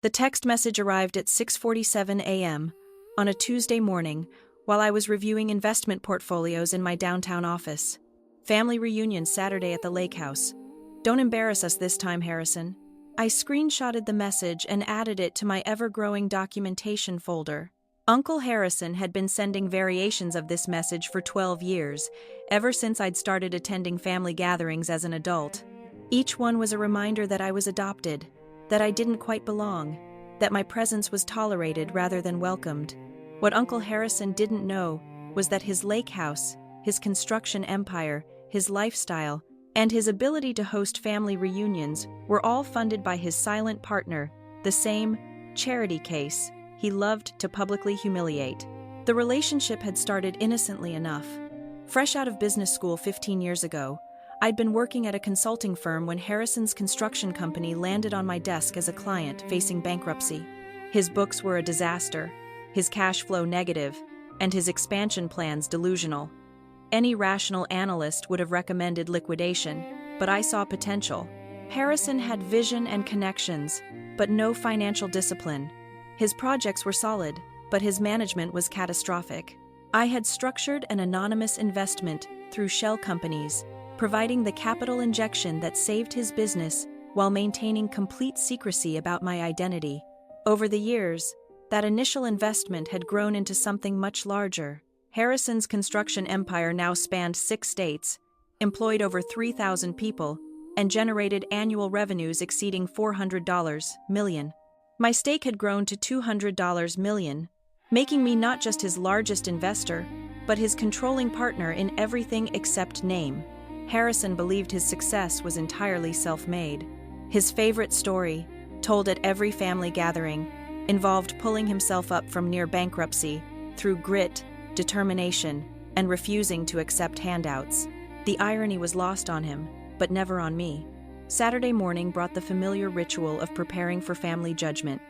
The text message arrived at 6:47 a.m. on a Tuesday morning while I was reviewing investment portfolios in my downtown office. Family reunion Saturday at the lake house. Don't embarrass us this time, Harrison. I screenshotted the message and added it to my ever-growing documentation folder. Uncle Harrison had been sending variations of this message for 12 years, ever since I'd started attending family gatherings as an adult. Each one was a reminder that I was adopted, that I didn't quite belong, that my presence was tolerated rather than welcomed. What Uncle Harrison didn't know was that his lake house, his construction empire, his lifestyle, and his ability to host family reunions were all funded by his silent partner, the same charity case he loved to publicly humiliate. The relationship had started innocently enough. Fresh out of business school 15 years ago, I'd been working at a consulting firm when Harrison's construction company landed on my desk as a client facing bankruptcy. His books were a disaster, his cash flow negative, and his expansion plans delusional. Any rational analyst would have recommended liquidation, but I saw potential. Harrison had vision and connections, but no financial discipline. His projects were solid, but his management was catastrophic. I had structured an anonymous investment through shell companies, providing the capital injection that saved his business while maintaining complete secrecy about my identity. Over the years, that initial investment had grown into something much larger. Harrison's construction empire now spanned 6 states, employed over 3,000 people, and generated annual revenues exceeding $400 million. My stake had grown to $200 million, making me not just his largest investor, but his controlling partner in everything except name. Harrison believed his success was entirely self-made. His favorite story, told at every family gathering, involved pulling himself up from near bankruptcy through grit, determination, and refusing to accept handouts. The irony was lost on him, but never on me. Saturday morning brought the familiar ritual of preparing for family judgment.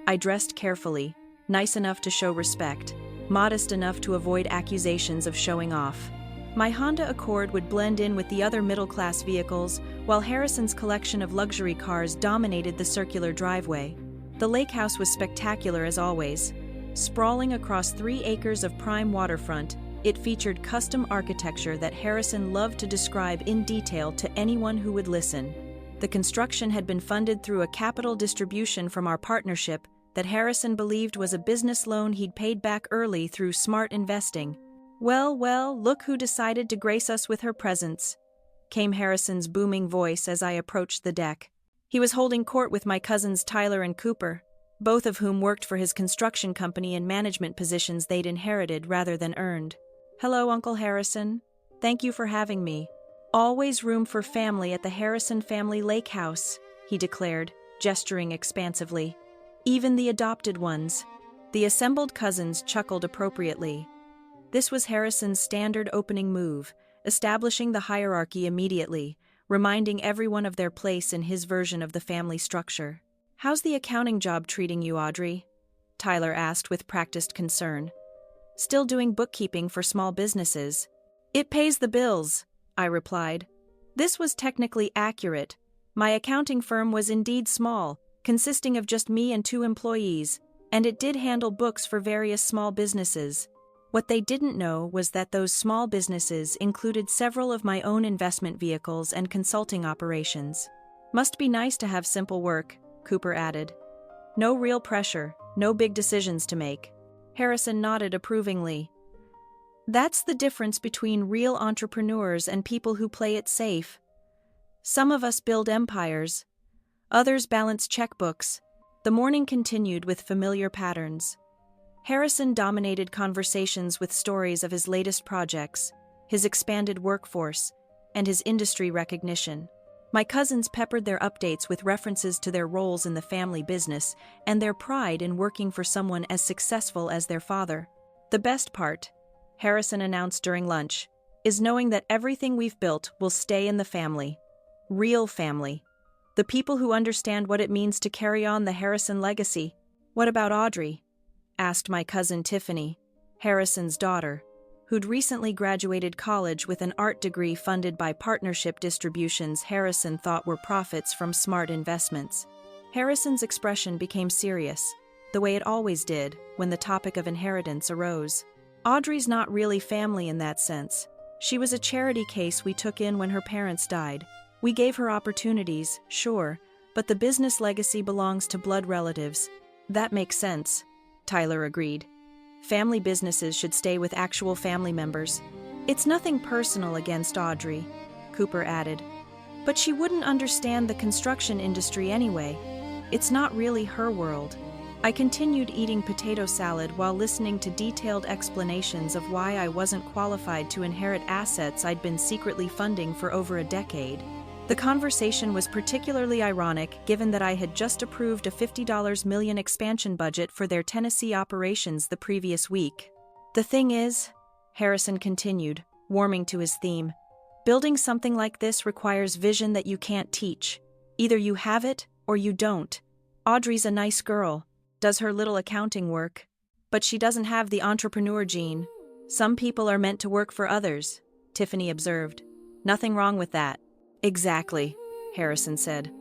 I dressed carefully, nice enough to show respect, modest enough to avoid accusations of showing off. My Honda Accord would blend in with the other middle-class vehicles, while Harrison's collection of luxury cars dominated the circular driveway. The lake house was spectacular as always. Sprawling across 3 acres of prime waterfront, it featured custom architecture that Harrison loved to describe in detail to anyone who would listen. The construction had been funded through a capital distribution from our partnership that Harrison believed was a business loan he'd paid back early through smart investing. Well, look who decided to grace us with her presence, came Harrison's booming voice as I approached the deck. He was holding court with my cousins Tyler and Cooper, both of whom worked for his construction company in management positions they'd inherited rather than earned. Hello, Uncle Harrison. Thank you for having me. Always room for family at the Harrison family lake house, he declared, gesturing expansively. Even the adopted ones. The assembled cousins chuckled appropriately. This was Harrison's standard opening move, establishing the hierarchy immediately, reminding everyone of their place in his version of the family structure. How's the accounting job treating you, Audrey? Tyler asked with practiced concern. Still doing bookkeeping for small businesses. It pays the bills, I replied. This was technically accurate. My accounting firm was indeed small, consisting of just me and 2 employees, and it did handle books for various small businesses. What they didn't know was that those small businesses included several of my own investment vehicles and consulting operations. Must be nice to have simple work, Cooper added. No real pressure, no big decisions to make. Harrison nodded approvingly. That's the difference between real entrepreneurs and people who play it safe. Some of us build empires. Others balance checkbooks. The morning continued with familiar patterns. Harrison dominated conversations with stories of his latest projects, his expanded workforce, and his industry recognition. My cousins peppered their updates with references to their roles in the family business and their pride in working for someone as successful as their father. The best part, Harrison announced during lunch, is knowing that everything we've built will stay in the family. Real family. The people who understand what it means to carry on the Harrison legacy. What about Audrey? Asked my cousin Tiffany, Harrison's daughter, who'd recently graduated college with an art degree funded by partnership distributions Harrison thought were profits from smart investments. Harrison's expression became serious, the way it always did when the topic of inheritance arose. Audrey's not really family in that sense. She was a charity case we took in when her parents died. We gave her opportunities, sure, but the business legacy belongs to blood relatives. That makes sense, Tyler agreed. Family businesses should stay with actual family members. It's nothing personal against Audrey, Cooper added. But she wouldn't understand the construction industry anyway. It's not really her world. I continued eating potato salad while listening to detailed explanations of why I wasn't qualified to inherit assets I'd been secretly funding for over a decade. The conversation was particularly ironic given that I had just approved a $50 million expansion budget for their Tennessee operations the previous week. The thing is, Harrison continued, warming to his theme, building something like this requires vision that you can't teach. Either you have it or you don't. Audrey's a nice girl, does her little accounting work, but she doesn't have the entrepreneur gene. Some people are meant to work for others, Tiffany observed. Nothing wrong with that. Exactly, Harrison said.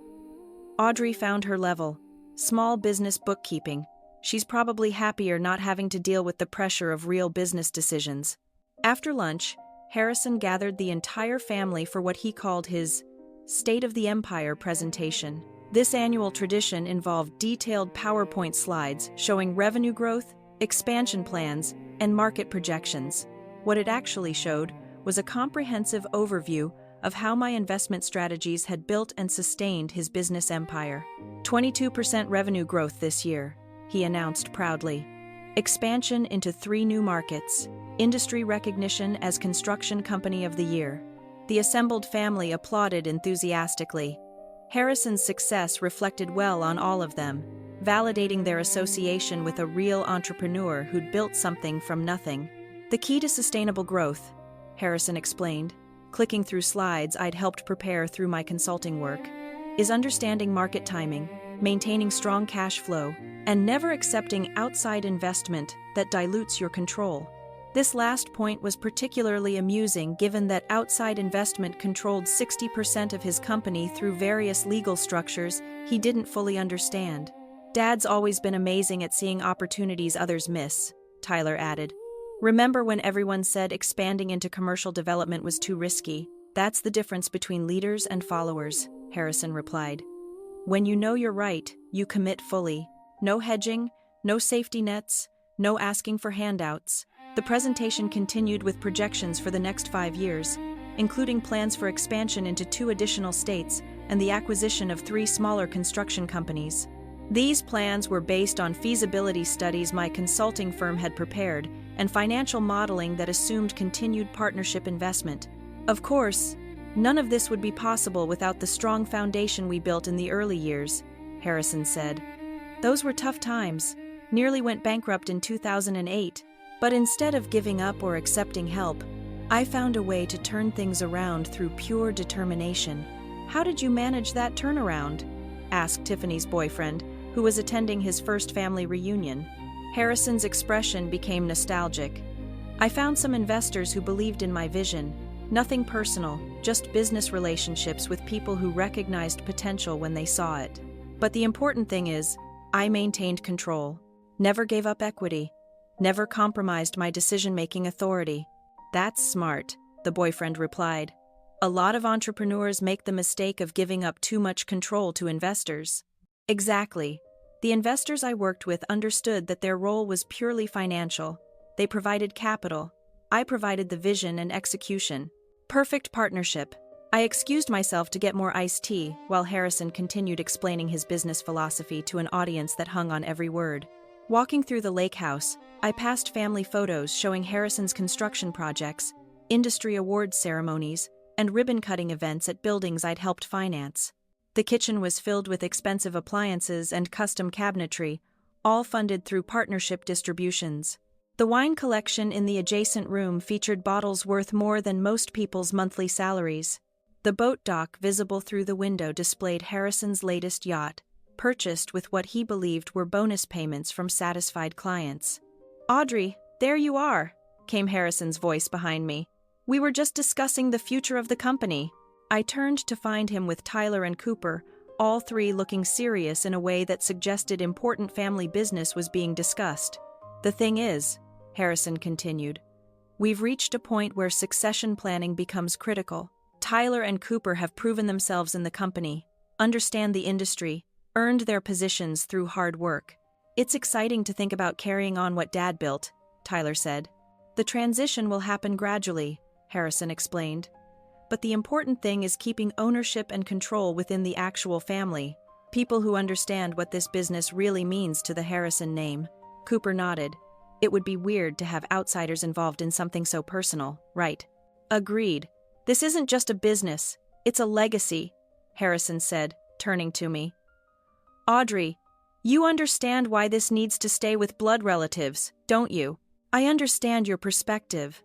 Audrey found her level. Small business bookkeeping. She's probably happier not having to deal with the pressure of real business decisions. After lunch, Harrison gathered the entire family for what he called his State of the Empire presentation. This annual tradition involved detailed PowerPoint slides showing revenue growth, expansion plans, and market projections. What it actually showed was a comprehensive overview of how my investment strategies had built and sustained his business empire. 22% revenue growth this year, he announced proudly. Expansion into 3 new markets. Industry recognition as Construction Company of the Year. The assembled family applauded enthusiastically. Harrison's success reflected well on all of them, validating their association with a real entrepreneur who'd built something from nothing. The key to sustainable growth, Harrison explained, clicking through slides I'd helped prepare through my consulting work, is understanding market timing, maintaining strong cash flow, and never accepting outside investment that dilutes your control. This last point was particularly amusing given that outside investment controlled 60% of his company through various legal structures he didn't fully understand. Dad's always been amazing at seeing opportunities others miss, Tyler added. Remember when everyone said expanding into commercial development was too risky? That's the difference between leaders and followers, Harrison replied. When you know you're right, you commit fully. No hedging, no safety nets, no asking for handouts. The presentation continued with projections for the next 5 years, including plans for expansion into 2 additional states and the acquisition of 3 smaller construction companies. These plans were based on feasibility studies my consulting firm had prepared and financial modeling that assumed continued partnership investment. Of course, none of this would be possible without the strong foundation we built in the early years, Harrison said. Those were tough times. Nearly went bankrupt in 2008. But instead of giving up or accepting help, I found a way to turn things around through pure determination. How did you manage that turnaround? Asked Tiffany's boyfriend, who was attending his first family reunion. Harrison's expression became nostalgic. I found some investors who believed in my vision. Nothing personal, just business relationships with people who recognized potential when they saw it. But the important thing is, I maintained control. Never gave up equity. Never compromised my decision-making authority. That's smart, the boyfriend replied. A lot of entrepreneurs make the mistake of giving up too much control to investors. Exactly. The investors I worked with understood that their role was purely financial. They provided capital. I provided the vision and execution. Perfect partnership. I excused myself to get more iced tea while Harrison continued explaining his business philosophy to an audience that hung on every word. Walking through the lake house, I passed family photos showing Harrison's construction projects, industry awards ceremonies, and ribbon-cutting events at buildings I'd helped finance. The kitchen was filled with expensive appliances and custom cabinetry, all funded through partnership distributions. The wine collection in the adjacent room featured bottles worth more than most people's monthly salaries. The boat dock visible through the window displayed Harrison's latest yacht, purchased with what he believed were bonus payments from satisfied clients. Audrey, there you are, came Harrison's voice behind me. We were just discussing the future of the company. I turned to find him with Tyler and Cooper, all three looking serious in a way that suggested important family business was being discussed. "The thing is," Harrison continued, "we've reached a point where succession planning becomes critical. Tyler and Cooper have proven themselves in the company, understand the industry, earned their positions through hard work. It's exciting to think about carrying on what Dad built," Tyler said. "The transition will happen gradually," Harrison explained. "But the important thing is keeping ownership and control within the actual family, people who understand what this business really means to the Harrison name." Cooper nodded. "It would be weird to have outsiders involved in something so personal, right?" "Agreed. This isn't just a business, it's a legacy," Harrison said, turning to me. "Audrey, you understand why this needs to stay with blood relatives, don't you?" "I understand your perspective,"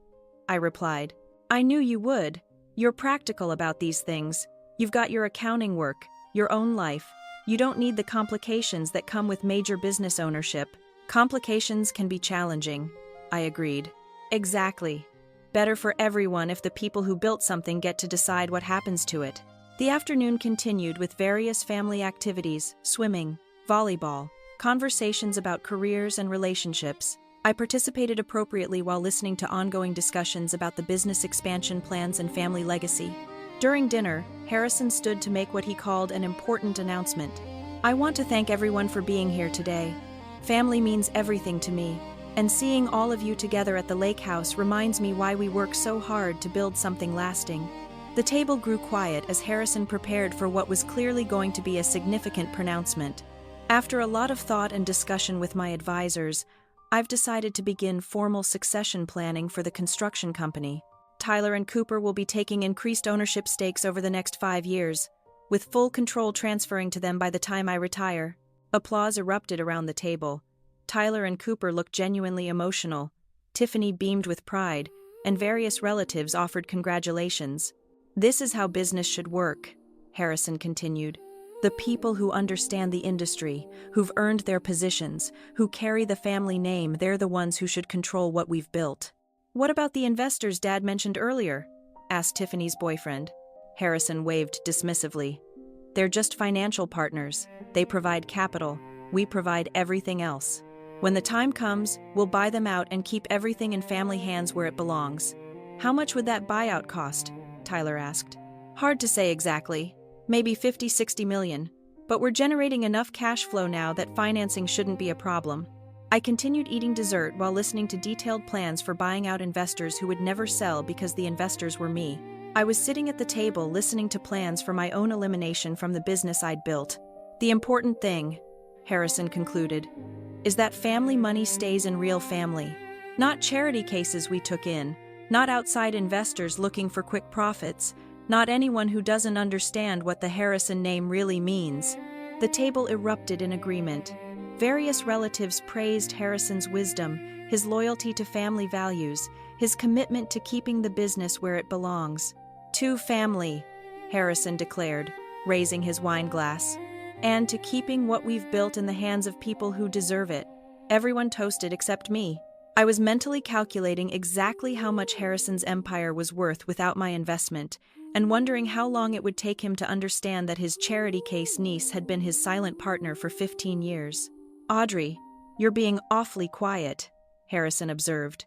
I replied. "I knew you would. You're practical about these things. You've got your accounting work, your own life. You don't need the complications that come with major business ownership." "Complications can be challenging," I agreed. "Exactly. Better for everyone if the people who built something get to decide what happens to it." The afternoon continued with various family activities, swimming, volleyball, conversations about careers and relationships. I participated appropriately while listening to ongoing discussions about the business expansion plans and family legacy. During dinner, Harrison stood to make what he called an important announcement. "I want to thank everyone for being here today. Family means everything to me, and seeing all of you together at the lake house reminds me why we work so hard to build something lasting." The table grew quiet as Harrison prepared for what was clearly going to be a significant pronouncement. "After a lot of thought and discussion with my advisors, I've decided to begin formal succession planning for the construction company. Tyler and Cooper will be taking increased ownership stakes over the next 5 years, with full control transferring to them by the time I retire." Applause erupted around the table. Tyler and Cooper looked genuinely emotional. Tiffany beamed with pride, and various relatives offered congratulations. "This is how business should work," Harrison continued. "The people who understand the industry, who've earned their positions, who carry the family name, they're the ones who should control what we've built." "What about the investors Dad mentioned earlier?" asked Tiffany's boyfriend. Harrison waved dismissively. "They're just financial partners. They provide capital. We provide everything else. When the time comes, we'll buy them out and keep everything in family hands where it belongs." "How much would that buyout cost?" Tyler asked. "Hard to say exactly. Maybe 50-60 million. But we're generating enough cash flow now that financing shouldn't be a problem." I continued eating dessert while listening to detailed plans for buying out investors who would never sell because the investors were me. I was sitting at the table listening to plans for my own elimination from the business I'd built. "The important thing," Harrison concluded, "is that family money stays in real family. Not charity cases we took in, not outside investors looking for quick profits, not anyone who doesn't understand what the Harrison name really means." The table erupted in agreement. Various relatives praised Harrison's wisdom, his loyalty to family values, his commitment to keeping the business where it belongs. "To family," Harrison declared, raising his wine glass, "and to keeping what we've built in the hands of people who deserve it." Everyone toasted except me. I was mentally calculating exactly how much Harrison's empire was worth without my investment, and wondering how long it would take him to understand that his charity case niece had been his silent partner for 15 years. "Audrey, you're being awfully quiet," Harrison observed.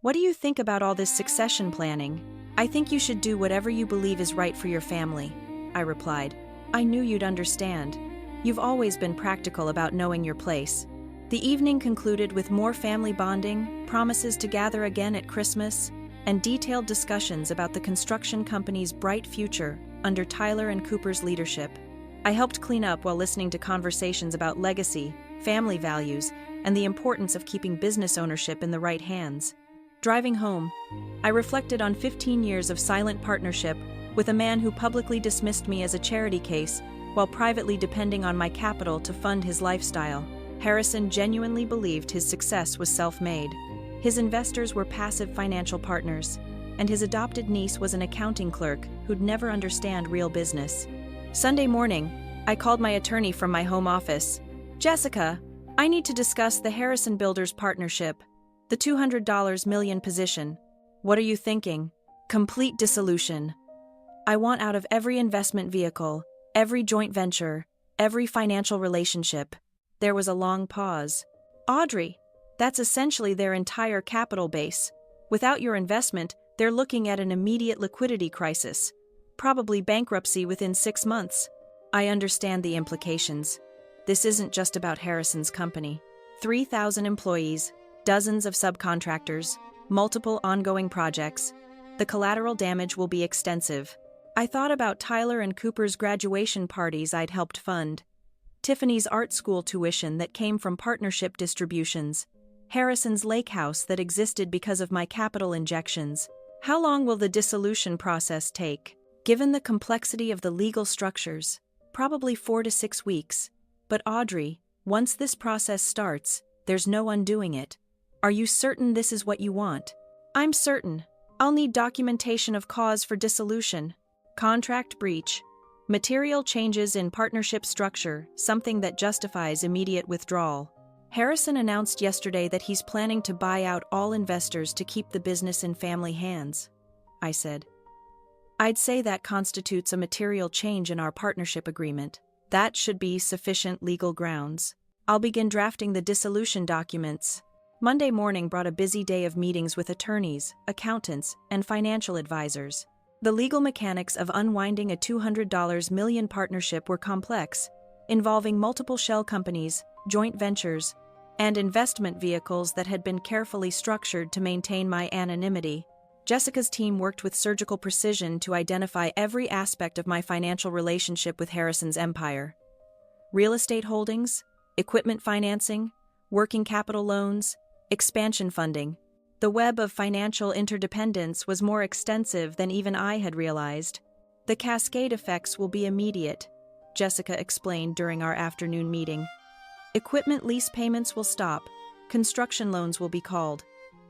"What do you think about all this succession planning?" "I think you should do whatever you believe is right for your family," I replied. "I knew you'd understand. You've always been practical about knowing your place." The evening concluded with more family bonding, promises to gather again at Christmas, and detailed discussions about the construction company's bright future under Tyler and Cooper's leadership. I helped clean up while listening to conversations about legacy, family values, and the importance of keeping business ownership in the right hands. Driving home, I reflected on 15 years of silent partnership with a man who publicly dismissed me as a charity case while privately depending on my capital to fund his lifestyle. Harrison genuinely believed his success was self-made. His investors were passive financial partners, and his adopted niece was an accounting clerk who'd never understand real business. Sunday morning, I called my attorney from my home office. "Jessica, I need to discuss the Harrison Builders partnership, the $200 million position." "What are you thinking?" "Complete dissolution. I want out of every investment vehicle, Every joint venture, every financial relationship. There was a long pause. Audrey, that's essentially their entire capital base. Without your investment, they're looking at an immediate liquidity crisis. Probably bankruptcy within 6 months. I understand the implications. This isn't just about Harrison's company. 3,000 employees, dozens of subcontractors, multiple ongoing projects. The collateral damage will be extensive. I thought about Tyler and Cooper's graduation parties I'd helped fund, Tiffany's art school tuition that came from partnership distributions, Harrison's lake house that existed because of my capital injections. How long will the dissolution process take? Given the complexity of the legal structures, probably 4 to 6 weeks. But Audrey, once this process starts, there's no undoing it. Are you certain this is what you want? I'm certain. I'll need documentation of cause for dissolution, contract breach, material changes in partnership structure, something that justifies immediate withdrawal. Harrison announced yesterday that he's planning to buy out all investors to keep the business in family hands, I said. I'd say that constitutes a material change in our partnership agreement. That should be sufficient legal grounds. I'll begin drafting the dissolution documents. Monday morning brought a busy day of meetings with attorneys, accountants, and financial advisors. The legal mechanics of unwinding a $200 million partnership were complex, involving multiple shell companies, joint ventures, and investment vehicles that had been carefully structured to maintain my anonymity. Jessica's team worked with surgical precision to identify every aspect of my financial relationship with Harrison's empire. Real estate holdings, equipment financing, working capital loans, expansion funding. The web of financial interdependence was more extensive than even I had realized. The cascade effects will be immediate, Jessica explained during our afternoon meeting. Equipment lease payments will stop, construction loans will be called,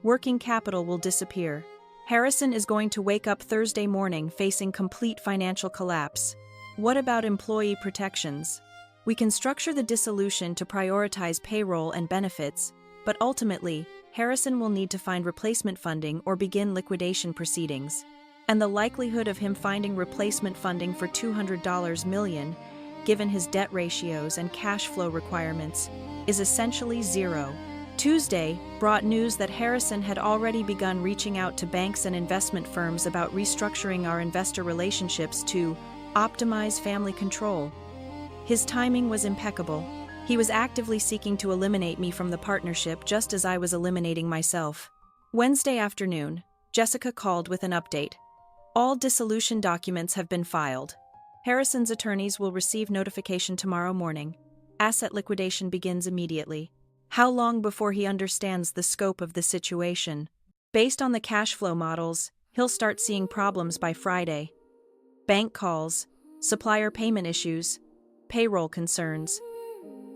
working capital will disappear. Harrison is going to wake up Thursday morning facing complete financial collapse. What about employee protections? We can structure the dissolution to prioritize payroll and benefits, but ultimately, Harrison will need to find replacement funding or begin liquidation proceedings. And the likelihood of him finding replacement funding for $200 million, given his debt ratios and cash flow requirements, is essentially zero. Tuesday brought news that Harrison had already begun reaching out to banks and investment firms about restructuring our investor relationships to optimize family control. His timing was impeccable. He was actively seeking to eliminate me from the partnership just as I was eliminating myself. Wednesday afternoon, Jessica called with an update. All dissolution documents have been filed. Harrison's attorneys will receive notification tomorrow morning. Asset liquidation begins immediately. How long before he understands the scope of the situation? Based on the cash flow models, he'll start seeing problems by Friday. Bank calls, supplier payment issues, payroll concerns.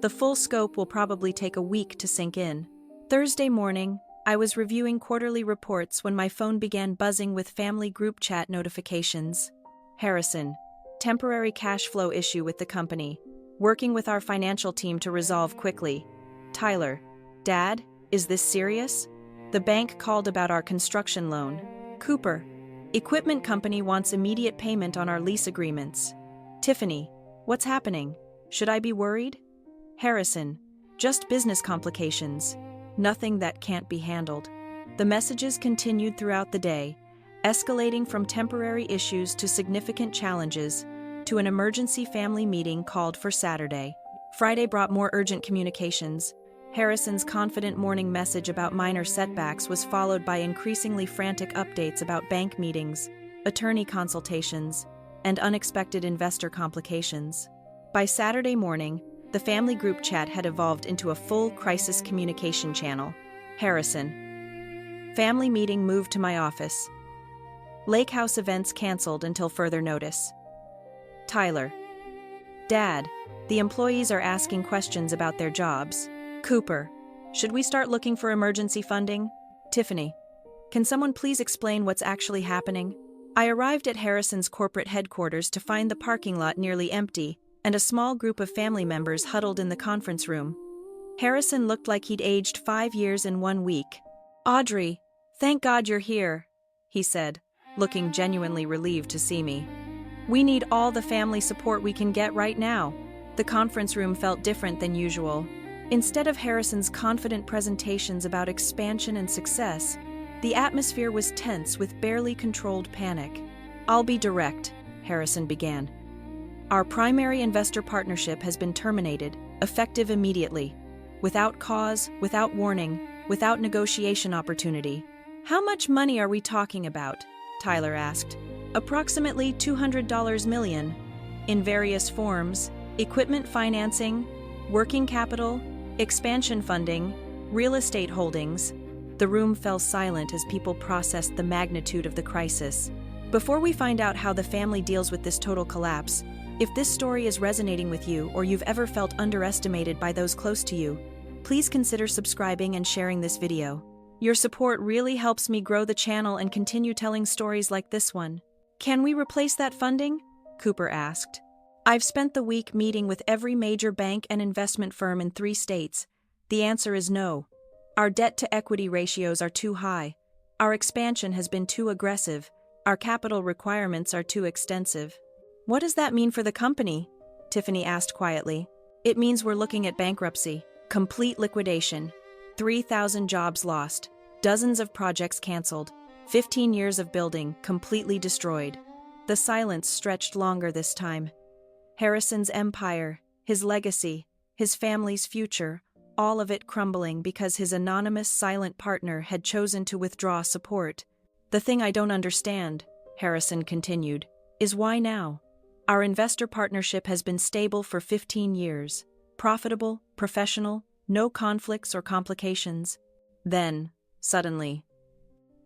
The full scope will probably take a week to sink in. Thursday morning, I was reviewing quarterly reports when my phone began buzzing with family group chat notifications. Harrison, temporary cash flow issue with the company. Working with our financial team to resolve quickly. Tyler, Dad, is this serious? The bank called about our construction loan. Cooper, equipment company wants immediate payment on our lease agreements. Tiffany, what's happening? Should I be worried? Harrison, just business complications. Nothing that can't be handled. The messages continued throughout the day, escalating from temporary issues to significant challenges, to an emergency family meeting called for Saturday. Friday brought more urgent communications. Harrison's confident morning message about minor setbacks was followed by increasingly frantic updates about bank meetings, attorney consultations, and unexpected investor complications. By Saturday morning, the family group chat had evolved into a full crisis communication channel. Harrison. Family meeting moved to my office. Lake house events canceled until further notice. Tyler. Dad, the employees are asking questions about their jobs. Cooper. Should we start looking for emergency funding? Tiffany. Can someone please explain what's actually happening? I arrived at Harrison's corporate headquarters to find the parking lot nearly empty, and a small group of family members huddled in the conference room. Harrison looked like he'd aged 5 years in 1 week. Audrey, thank God you're here, he said, looking genuinely relieved to see me. We need all the family support we can get right now. The conference room felt different than usual. Instead of Harrison's confident presentations about expansion and success, the atmosphere was tense with barely controlled panic. "I'll be direct," Harrison began. "Our primary investor partnership has been terminated, effective immediately. Without cause, without warning, without negotiation opportunity." "How much money are we talking about?" Tyler asked. "Approximately $200 million. In various forms: equipment financing, working capital, expansion funding, real estate holdings." The room fell silent as people processed the magnitude of the crisis. Before we find out how the family deals with this total collapse, if this story is resonating with you or you've ever felt underestimated by those close to you, please consider subscribing and sharing this video. Your support really helps me grow the channel and continue telling stories like this one. "Can we replace that funding?" Cooper asked. "I've spent the week meeting with every major bank and investment firm in 3 states. The answer is no. Our debt-to-equity ratios are too high. Our expansion has been too aggressive. Our capital requirements are too extensive." "What does that mean for the company?" Tiffany asked quietly. "It means we're looking at bankruptcy, complete liquidation, 3,000 jobs lost, dozens of projects canceled, 15 years of building completely destroyed." The silence stretched longer this time. Harrison's empire, his legacy, his family's future, all of it crumbling because his anonymous silent partner had chosen to withdraw support. "The thing I don't understand," Harrison continued, "is why now? Our investor partnership has been stable for 15 years. Profitable, professional, no conflicts or complications. Then, suddenly,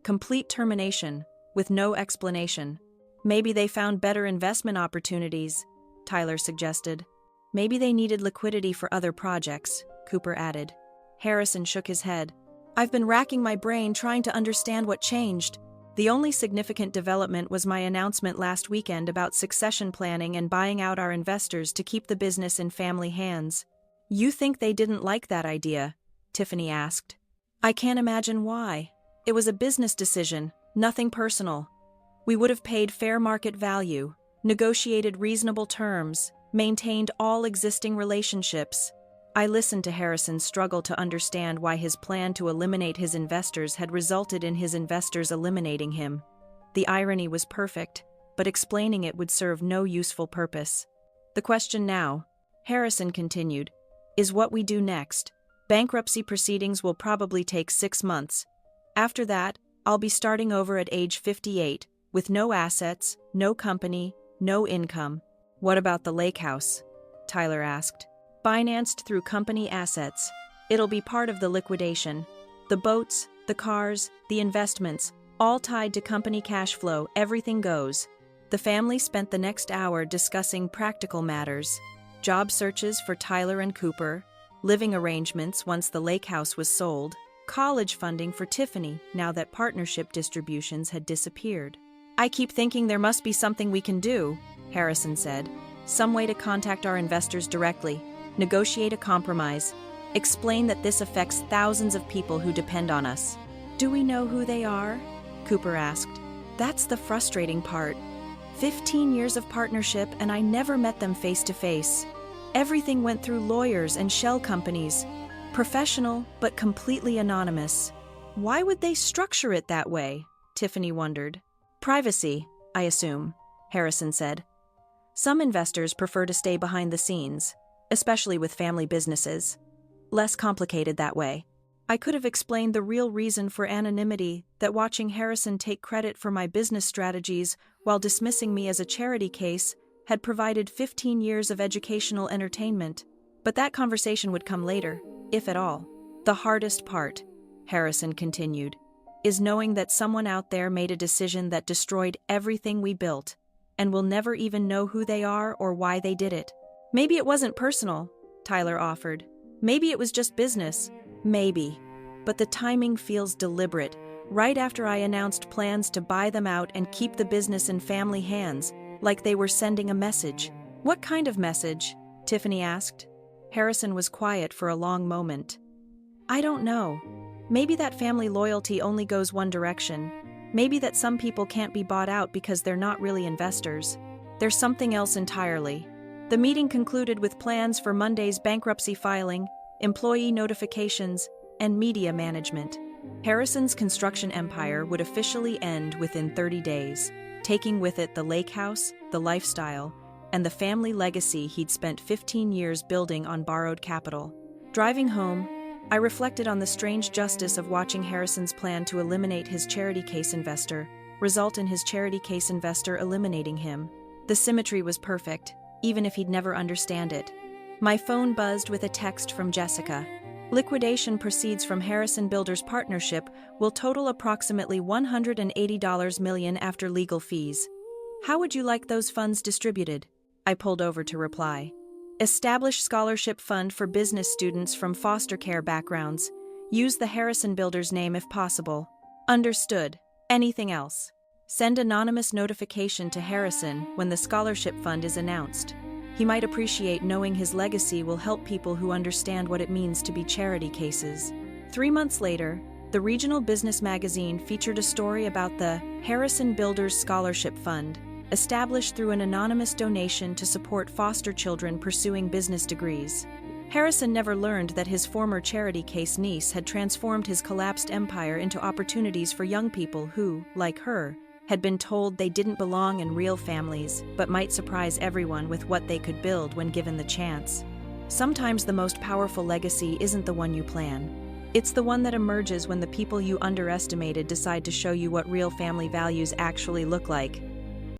complete termination, with no explanation." "Maybe they found better investment opportunities," Tyler suggested. "Maybe they needed liquidity for other projects," Cooper added. Harrison shook his head. "I've been racking my brain trying to understand what changed. The only significant development was my announcement last weekend about succession planning and buying out our investors to keep the business in family hands." "You think they didn't like that idea?" Tiffany asked. "I can't imagine why. It was a business decision, nothing personal. We would have paid fair market value, negotiated reasonable terms, maintained all existing relationships." I listened to Harrison struggle to understand why his plan to eliminate his investors had resulted in his investors eliminating him. The irony was perfect, but explaining it would serve no useful purpose. "The question now," Harrison continued, "is what we do next. Bankruptcy proceedings will probably take 6 months. After that, I'll be starting over at age 58, with no assets, no company, no income." "What about the lake house?" Tyler asked. "Financed through company assets. It'll be part of the liquidation. The boats, the cars, the investments, all tied to company cash flow, everything goes." The family spent the next hour discussing practical matters: job searches for Tyler and Cooper, living arrangements once the lake house was sold, college funding for Tiffany now that partnership distributions had disappeared. "I keep thinking there must be something we can do," Harrison said. "Some way to contact our investors directly, negotiate a compromise, explain that this affects thousands of people who depend on us." "Do we know who they are?" Cooper asked. "That's the frustrating part. 15 years of partnership and I never met them face to face. Everything went through lawyers and shell companies. Professional, but completely anonymous." "Why would they structure it that way?" Tiffany wondered. "Privacy, I assume," Harrison said. "Some investors prefer to stay behind the scenes, especially with family businesses. Less complicated that way." I could have explained the real reason for anonymity, that watching Harrison take credit for my business strategies while dismissing me as a charity case had provided 15 years of educational entertainment. But that conversation would come later, if at all. "The hardest part," Harrison continued, "is knowing that someone out there made a decision that destroyed everything we built, and we'll never even know who they are or why they did it." "Maybe it wasn't personal," Tyler offered. "Maybe it was just business." "Maybe. But the timing feels deliberate, right after I announced plans to buy them out and keep the business in family hands, like they were sending a message." "What kind of message?" Tiffany asked. Harrison was quiet for a long moment. "I don't know. Maybe that family loyalty only goes one direction. Maybe that some people can't be bought out because they're not really investors. There's something else entirely. The meeting concluded with plans for Monday's bankruptcy filing, employee notifications, and media management. Harrison's construction empire would officially end within 30 days, taking with it the lake house, the lifestyle, and the family legacy he'd spent 15 years building on borrowed capital. Driving home, I reflected on the strange justice of watching Harrison's plan to eliminate his charity case investor result in his charity case investor eliminating him. The symmetry was perfect, even if he'd never understand it. My phone buzzed with a text from Jessica. Liquidation proceeds from Harrison Builders Partnership will total approximately $180 million after legal fees. How would you like those funds distributed? I pulled over to reply. Establish scholarship fund for business students from foster care backgrounds. Use the Harrison Builders name if possible. Understood. Anything else? Send anonymous notification to Harrison when the scholarship fund is announced. He might appreciate knowing his legacy will help people who understand what it means to be charity cases. 3 months later, the regional business magazine featured a story about the Harrison Builders Scholarship Fund, established through an anonymous donation to support foster children pursuing business degrees. Harrison never learned that his former charity case niece had transformed his collapsed empire into opportunities for young people who, like her, had been told they didn't belong in real families, but might surprise everyone with what they could build when given the chance. Sometimes the most powerful legacy isn't the one you plan. It's the one that emerges when the people you underestimated decide to show you what real family values actually look like.